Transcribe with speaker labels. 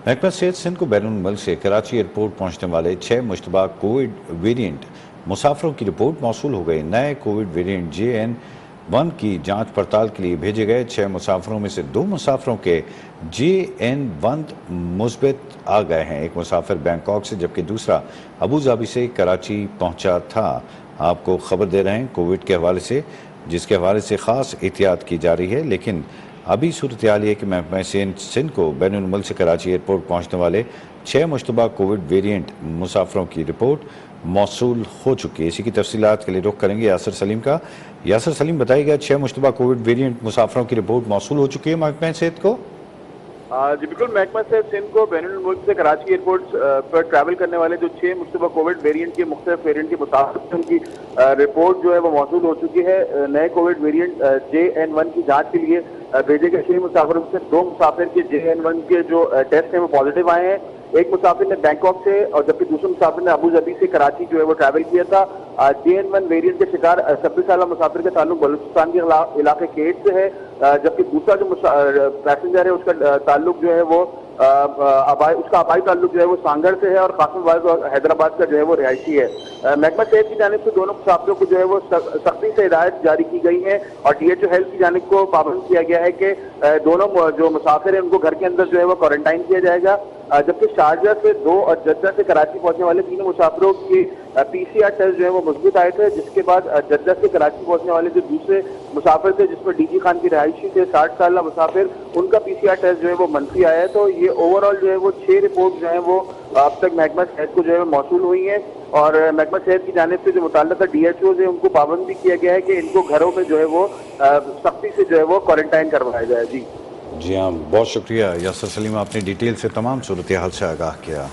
Speaker 1: محکمہ صحت سندھ کو بیرون الملک سے کراچی ایئرپورٹ پہنچنے والے 6 مشتبہ کووڈ ویرینٹ مسافروں کی رپورٹ موصول ہو گئی۔ نئے کووڈ ویرینٹ JN1 کی جانچ پڑتال کے لیے بھیجے گئے 6 مسافروں میں سے 2 مسافروں کے JN1 مثبت آ گئے ہیں۔ ایک مسافر بینکاک سے جبکہ دوسرا ابوظہبی سے کراچی پہنچا تھا۔ آپ کو خبر دے رہے ہیں کووڈ کے حوالے سے، جس کے حوالے سے خاص احتیاط کی جا رہی ہے، لیکن ابھی صورتحال یہ کہ محکمہ صحت سندھ کو بین الملک سے کراچی ایئرپورٹ پہنچنے والے 6 مشتبہ کووڈ ویرینٹ مسافروں کی رپورٹ موصول ہو چکی ہے۔ اسی کی تفصیلات کے لیے رخ کریں گے یاسر سلیم کا۔ یاسر سلیم، بتائیے گا 6 مشتبہ کووڈ ویرینٹ مسافروں کی رپورٹ موصول ہو چکی ہے محکمہ صحت کو؟
Speaker 2: جی بالکل، محکمہ صحت سندھ کو بین الملک سے کراچی ایئرپورٹ پر ٹریول کرنے والے جو 6 مشتبہ کووڈ ویرینٹ کے مختلف ویرینٹ کے مطابق ان کی رپورٹ جو ہے وہ موصول ہو چکی ہے۔ نئے کووڈ ویرینٹ JN1 کی جانچ کے لیے بھیجے گئے 6 مسافروں سے 2 مسافر کے JN1 کے جو ٹیسٹ ہیں وہ پازیٹیو آئے ہیں۔ ایک مسافر نے بینکاک سے اور جبکہ دوسرے مسافر نے ابوظہبی سے کراچی جو ہے وہ ٹریول کیا تھا۔ JN1 ویرینٹ کے شکار 26 سالہ مسافر کا تعلق بلوچستان کے علاقے کیٹ سے ہے، جبکہ دوسرا جو پیسنجر ہے اس کا تعلق جو ہے وہ اس کا آبائی تعلق جو ہے وہ سانگڑ سے ہے اور قاسم آباد اور حیدرآباد کا جو ہے وہ رہائشی ہے۔ محکمہ صحت کی جانب سے دونوں مسافروں کو جو ہے وہ سختی سے ہدایت جاری کی گئی ہے اور DHO ہیلتھ کی جانب کو پابند کیا گیا ہے کہ دونوں جو مسافر ہیں ان کو گھر کے اندر جو ہے وہ کوارنٹائن کیا جائے گا، جبکہ شارجہ سے 2 اور جدہ سے کراچی پہنچنے والے 3 مسافروں کی PCR ٹیسٹ جو ہے وہ مثبت آئے تھے، جس کے بعد جدہ سے کراچی پہنچنے والے جو دوسرے مسافر تھے جس میں DG خان کی رہائشی تھے 60 سالہ مسافر، ان کا PCR ٹیسٹ جو ہے وہ منفی آیا ہے۔ تو یہ اوور آل جو ہے وہ 6 رپورٹ جو ہیں وہ اب تک محکمہ صحت کو جو ہے موصول ہوئی ہیں اور محکمہ صحت کی جانب سے جو متعلقہ DHOs ہیں ان کو پابند بھی کیا گیا ہے کہ ان کو گھروں میں جو ہے وہ سختی سے جو ہے وہ کوارنٹائن کروایا جائے۔
Speaker 1: جی ہاں، بہت شکریہ یاسر سلیم، آپ نے ڈیٹیل سے تمام صورتحال سے آگاہ کیا۔